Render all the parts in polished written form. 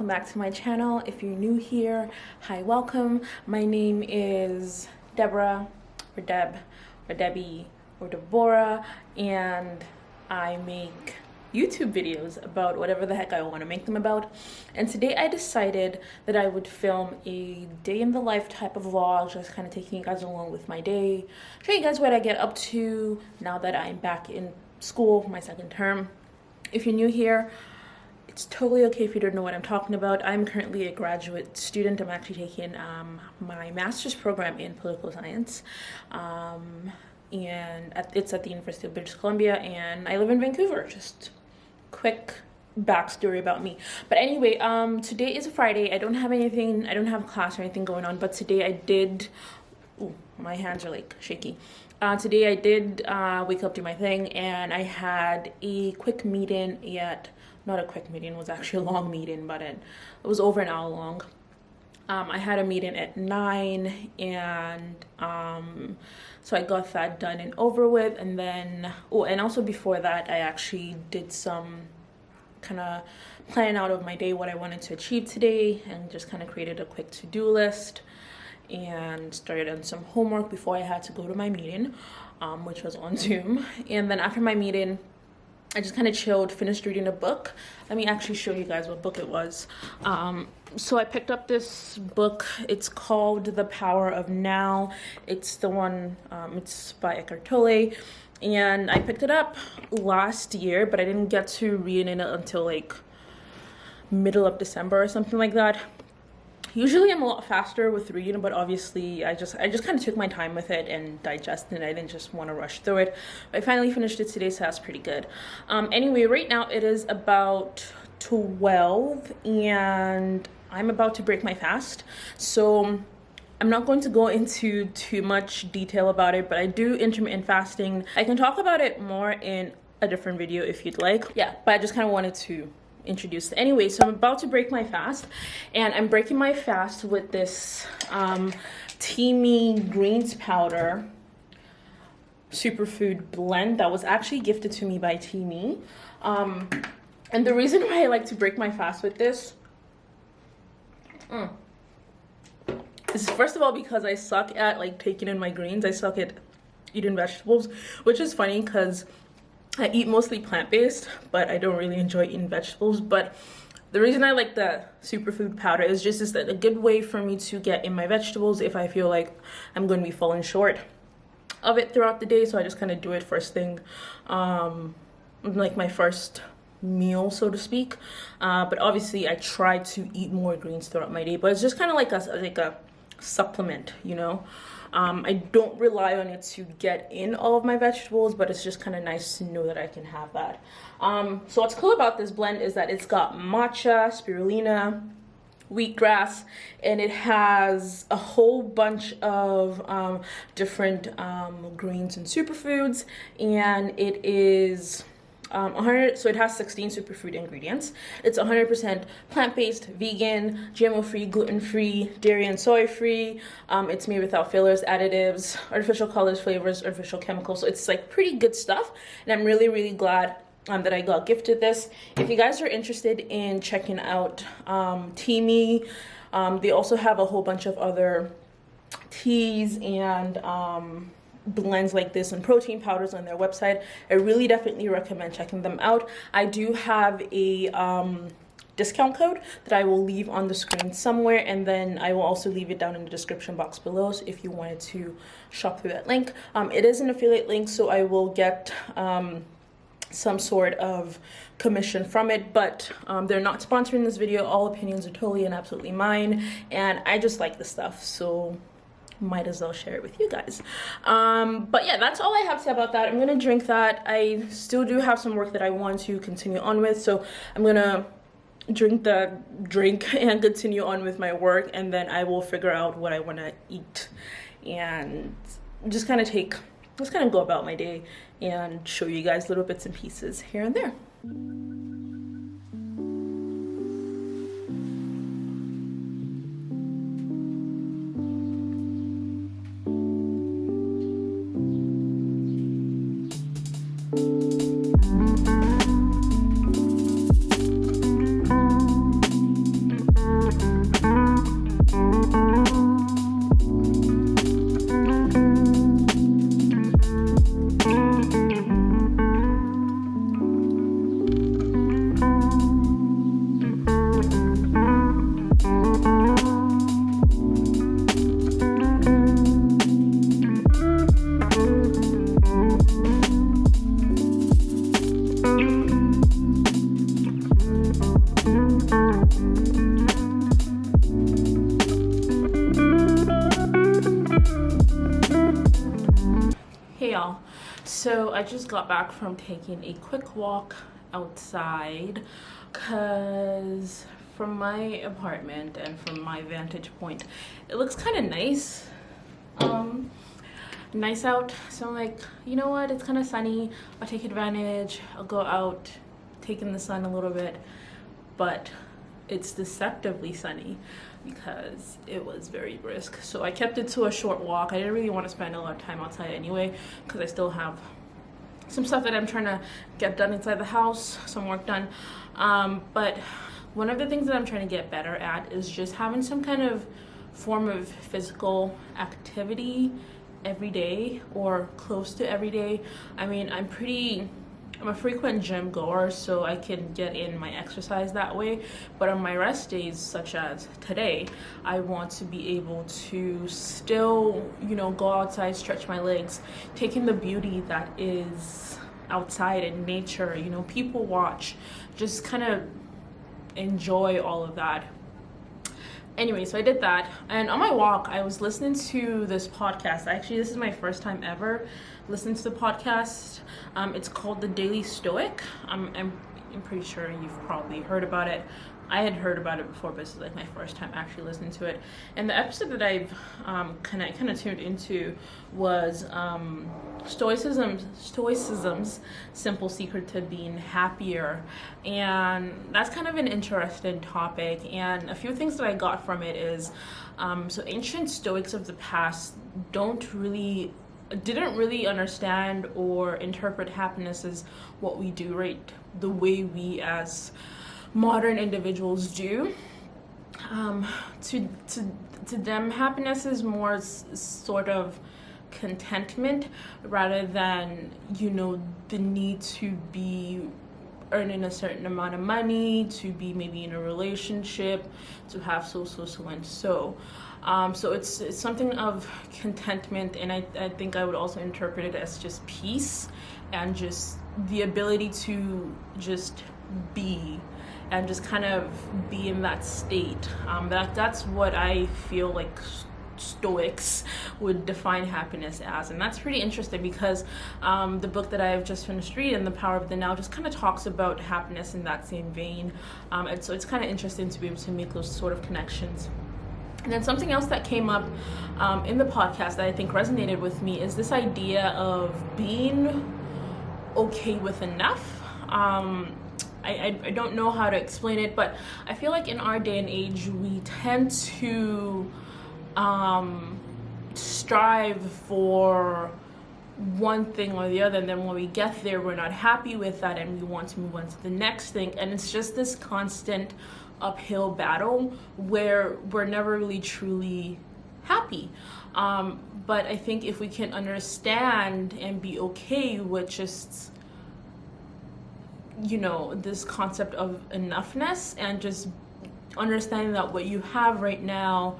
welcome back to my channel. If you're new here, hi, welcome. My name is Deborah, or Deb, or Debbie, or Deborah, and I make YouTube videos about whatever the heck I want to make them about. And today I decided that I would film a day in the life type of vlog, just kind of taking you guys along with my day, show you guys what I get up to now that I'm back in school for my second term. If you're new here, it's totally okay if you don't know what I'm talking about. I'm currently a graduate student. I'm actually taking my master's program in political science. And it's at the University of British Columbia, and I live in Vancouver. Just quick backstory about me. But anyway, today is a Friday. I don't have anything, I don't have class or anything going on, but today I did, ooh, my hands are like shaky. Today I did wake up, do my thing, and I had a quick meeting at, not a quick meeting, it was actually a long meeting, but it was over an hour long. I had a meeting at 9, and so I got that done and over with. And then, oh, and also before that, I actually did some kind of planning out of my day, what I wanted to achieve today, and just kind of created a quick to-do list and started on some homework before I had to go to my meeting, which was on Zoom. And then after my meeting, I just kind of chilled, finished reading a book. Let me actually show you guys what book it was. So I picked up this book. It's called The Power of Now. It's the one, it's by Eckhart Tolle. And I picked it up last year, but I didn't get to read it until like middle of December or something like that. Usually I'm a lot faster with reading, but obviously I just kind of took my time with it and digested it. I didn't just want to rush through it. I finally finished it today, so that's pretty good. Anyway, right now it is about 12 and I'm about to break my fast. So I'm not going to go into too much detail about it, but I do intermittent fasting. I can talk about it more in a different video if you'd like. Yeah, but I just kind of wanted to introduced. Anyway, so I'm about to break my fast, and I'm breaking my fast with this TEAMI greens powder superfood blend that was actually gifted to me by TEAMI. And the reason why I like to break my fast with this is first of all because I suck at like taking in my greens. I suck at eating vegetables, which is funny because I eat mostly plant-based, but I don't really enjoy eating vegetables. But the reason I like the superfood powder is that a good way for me to get in my vegetables if I feel like I'm going to be falling short of it throughout the day. So I just kind of do it first thing, like my first meal, so to speak. But obviously I try to eat more greens throughout my day, but it's just kind of like a supplement, you know. I don't rely on it to get in all of my vegetables, but it's just kind of nice to know that I can have that. So what's cool about this blend is that it's got matcha, spirulina, wheatgrass, and it has a whole bunch of different greens and superfoods, and it is 100, so it has 16 superfood ingredients. It's 100% plant-based, vegan, GMO-free, gluten-free, dairy and soy-free. It's made without fillers, additives, artificial colors, flavors, artificial chemicals. So it's like pretty good stuff, and I'm really, really glad that I got gifted this. If you guys are interested in checking out TEAMI, they also have a whole bunch of other teas and blends like this and protein powders on their website. I really definitely recommend checking them out. I do have a discount code that I will leave on the screen somewhere, and then I will also leave it down in the description box below, so if you wanted to shop through that link. It is an affiliate link, so I will get some sort of commission from it, but they're not sponsoring this video. All opinions are totally and absolutely mine, and I just like the stuff, so might as well share it with you guys. But yeah, that's all I have to say about that. I'm gonna drink that. I still do have some work that I want to continue on with, so I'm gonna drink the drink and continue on with my work, and then I will figure out what I want to eat and just kind of go about my day and show you guys little bits and pieces here and there. So I just got back from taking a quick walk outside because from my apartment and from my vantage point, it looks kind of nice. Nice out. So I'm like, you know what? It's kind of sunny. I'll take advantage. I'll go out, take in the sun a little bit. But it's deceptively sunny because it was very brisk. So I kept it to a short walk. I didn't really want to spend a lot of time outside anyway because I still have some stuff that I'm trying to get done inside the house, some work done. But one of the things that I'm trying to get better at is just having some kind of form of physical activity every day or close to every day. I mean, I'm a frequent gym goer, so I can get in my exercise that way. But on my rest days, such as today, I want to be able to still, go outside, stretch my legs, take in the beauty that is outside in nature, people watch, just kind of enjoy all of that. Anyway, so I did that, and on my walk, I was listening to this podcast. Actually, this is my first time ever listening to the podcast. It's called The Daily Stoic. I'm pretty sure you've probably heard about it. I had heard about it before, but this is like my first time actually listening to it. And the episode that I've kind of tuned into was Stoicism's simple secret to being happier. And that's kind of an interesting topic. And a few things that I got from it is, so ancient Stoics of the past didn't really understand or interpret happiness as what we do, right? The way we as modern individuals do. To them, happiness is more sort of contentment rather than, the need to be earning a certain amount of money, to be maybe in a relationship, to have so and so. So it's something of contentment, and I think I would also interpret it as just peace and just the ability to just be and just kind of be in that state. That's what I feel like Stoics would define happiness as, and that's pretty interesting because the book that I've just finished reading, The Power of the Now, just kind of talks about happiness in that same vein, and so it's kind of interesting to be able to make those sort of connections. And then something else that came up in the podcast that I think resonated with me is this idea of being okay with enough. I don't know how to explain it, but I feel like in our day and age, we tend to strive for one thing or the other, and then when we get there, we're not happy with that, and we want to move on to the next thing, and it's just this constant uphill battle where we're never really truly happy. But I think if we can understand and be okay with just this concept of enoughness and just understanding that what you have right now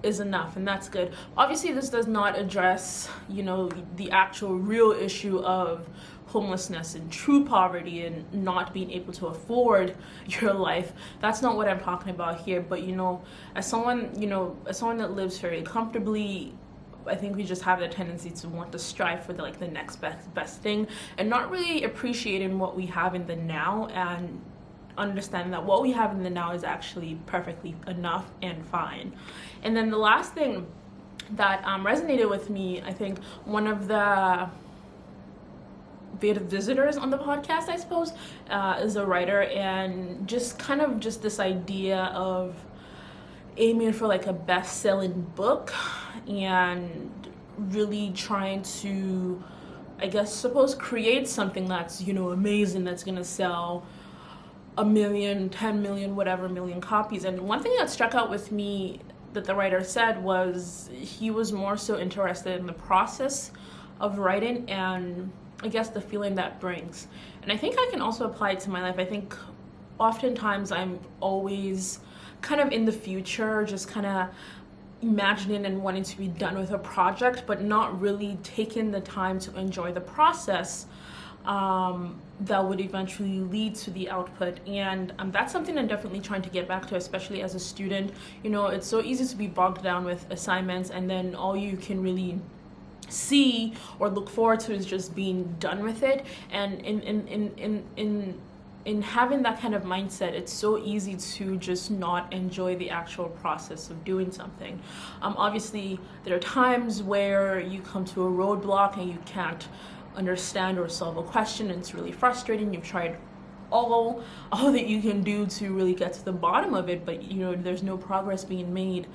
is enough, and that's good. Obviously, this does not address, the actual real issue of homelessness and true poverty and not being able to afford your life. That's not what I'm talking about here. But as someone that lives very comfortably, I think we just have the tendency to want to strive for the next best thing and not really appreciating what we have in the now and understanding that what we have in the now is actually perfectly enough and fine. And then the last thing that resonated with me, I think one of the visitors on the podcast, I suppose, is a writer, and just this idea of aiming for a best-selling book and really trying to, create something that's, amazing, that's gonna sell 1 million, 10 million, whatever million copies. And one thing that struck out with me that the writer said was he was more so interested in the process of writing and the feeling that brings. And I think I can also apply it to my life. I think oftentimes I'm always kind of in the future, just kind of imagining and wanting to be done with a project, but not really taking the time to enjoy the process that would eventually lead to the output. And that's something I'm definitely trying to get back to, especially as a student. It's so easy to be bogged down with assignments, and then all you can really see or look forward to is just being done with it. And in having that kind of mindset, it's so easy to just not enjoy the actual process of doing something. Obviously, there are times where you come to a roadblock and you can't understand or solve a question, and it's really frustrating. You've tried all that you can do to really get to the bottom of it, but there's no progress being made.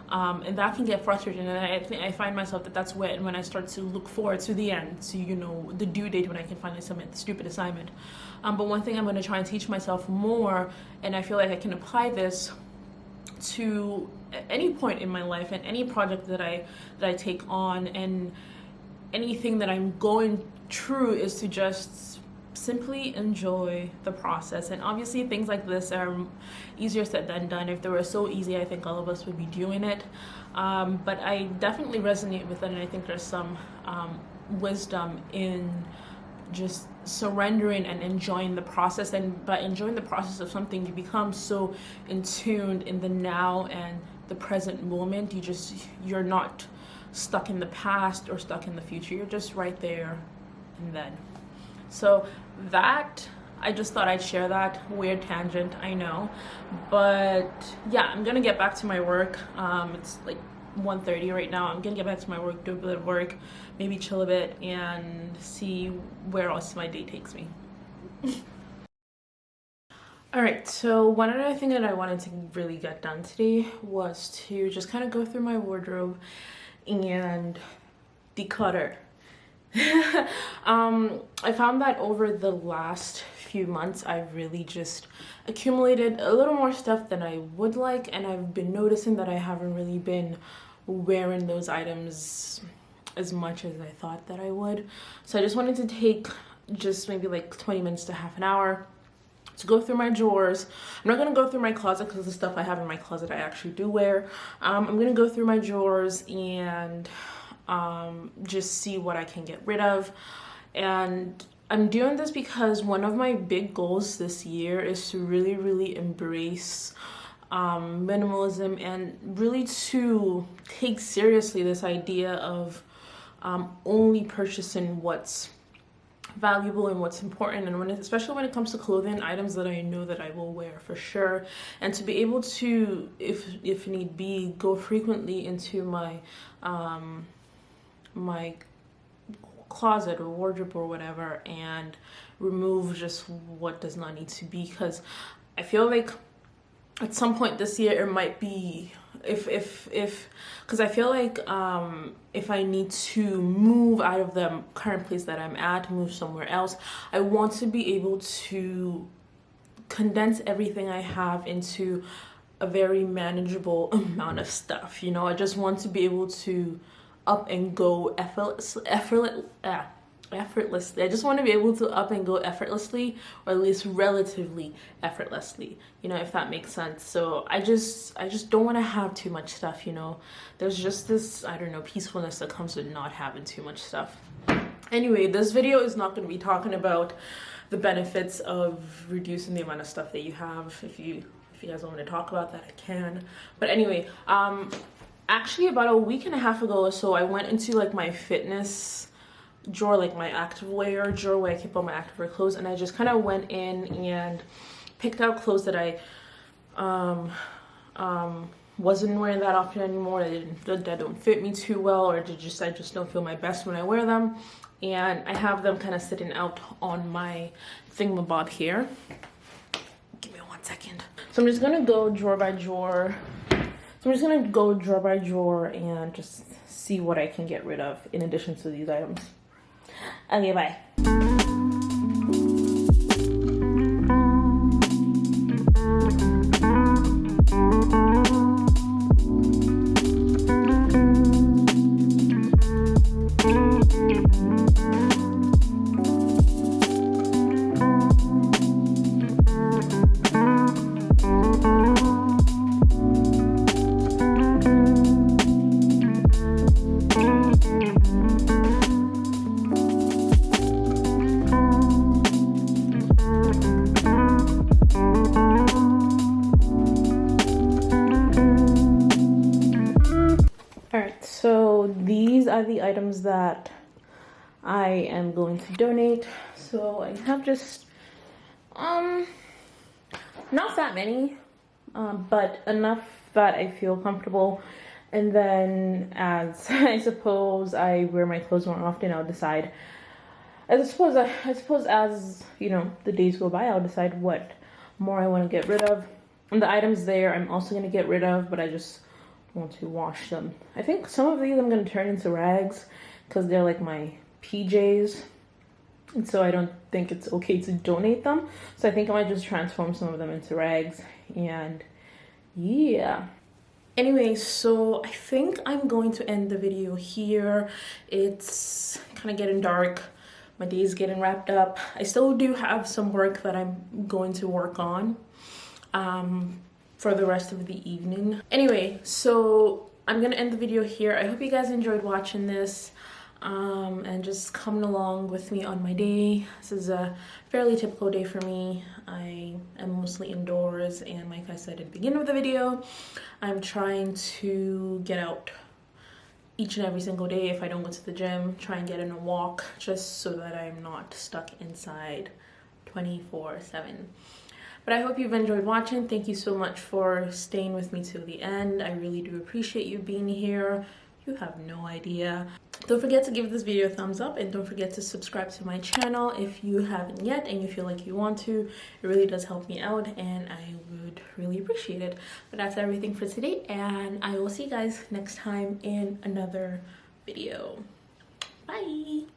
And that can get frustrating, and I find myself that's when I start to look forward to the end, to the due date when I can finally submit the stupid assignment. But one thing I'm going to try and teach myself more, and I feel like I can apply this to any point in my life and any project that I take on and anything that I'm going through, is to just simply enjoy the process. And obviously things like this are easier said than done. If they were so easy, I think all of us would be doing it. But I definitely resonate with it, and I think there's some wisdom in just surrendering and enjoying the process. And by enjoying the process of something, you become so in tuned in the now and the present moment. You're not stuck in the past or stuck in the future. You're just right there and then. So that, I just thought I'd share that. Weird tangent, I know. But yeah, I'm gonna get back to my work. It's like 1:30 right now. I'm gonna get back to my work, do a bit of work, maybe chill a bit, and see where else my day takes me. Alright, so one other thing that I wanted to really get done today was to just kind of go through my wardrobe and declutter. I found that over the last few months, I've really just accumulated a little more stuff than I would like, and I've been noticing that I haven't really been wearing those items as much as I thought that I would. So I just wanted to take just maybe like 20 minutes to half an hour to go through my drawers. I'm not going to go through my closet because the stuff I have in my closet I actually do wear. I'm going to go through my drawers and just see what I can get rid of. And I'm doing this because one of my big goals this year is to really embrace minimalism, and really to take seriously this idea of only purchasing what's valuable and what's important, and especially when it comes to clothing, items that I know that I will wear for sure, and to be able to, if need be, go frequently into my my closet or wardrobe or whatever and remove just what does not need to be. Because I feel like at some point this year it might be, because I feel like if I need to move out of the current place that I'm at, move somewhere else, I want to be able to condense everything I have into a very manageable amount of stuff. I just want to be able to up and go effortlessly. I just want to be able to up and go effortlessly, or at least relatively effortlessly, if that makes sense. So I just don't want to have too much stuff. There's just this, I don't know, peacefulness that comes with not having too much stuff. Anyway, this video is not going to be talking about the benefits of reducing the amount of stuff that you have. If you guys want to talk about that, I can. But anyway, actually about a week and a half ago or so, I went into like my fitness drawer, like my activewear drawer where I keep all my activewear clothes, and I just kind of went in and picked out clothes that I wasn't wearing that often anymore, that don't fit me too well, or I just don't feel my best when I wear them. And I have them kind of sitting out on my thingamabob here. Give me 1 second. So I'm just gonna go drawer by drawer. And just see what I can get rid of in addition to these items. Okay, bye. are the items that I am going to donate. So I have just not that many, but enough that I feel comfortable. And then as I suppose I wear my clothes more often, I'll decide. I suppose as you know the days go by, I'll decide what more I want to get rid of. And the items there, I'm also going to get rid of, but I just want to wash them. I think some of these I'm going to turn into rags because they're like my PJs. And so I don't think it's okay to donate them. So I think I might just transform some of them into rags. And yeah. Anyway, so I think I'm going to end the video here. It's kind of getting dark. My day is getting wrapped up. I still do have some work that I'm going to work on for the rest of the evening. Anyway, so I'm gonna end the video here. I hope you guys enjoyed watching this and just coming along with me on my day. This is a fairly typical day for me. I am mostly indoors, and like I said at the beginning of the video, I'm trying to get out each and every single day. If I don't go to the gym, try and get in a walk just so that I'm not stuck inside 24/7. But I hope you've enjoyed watching. Thank you so much for staying with me till the end. I really do appreciate you being here. You have no idea. Don't forget to give this video a thumbs up, and don't forget to subscribe to my channel if you haven't yet and you feel like you want to. It really does help me out, and I would really appreciate it. But that's everything for today, and I will see you guys next time in another video. Bye.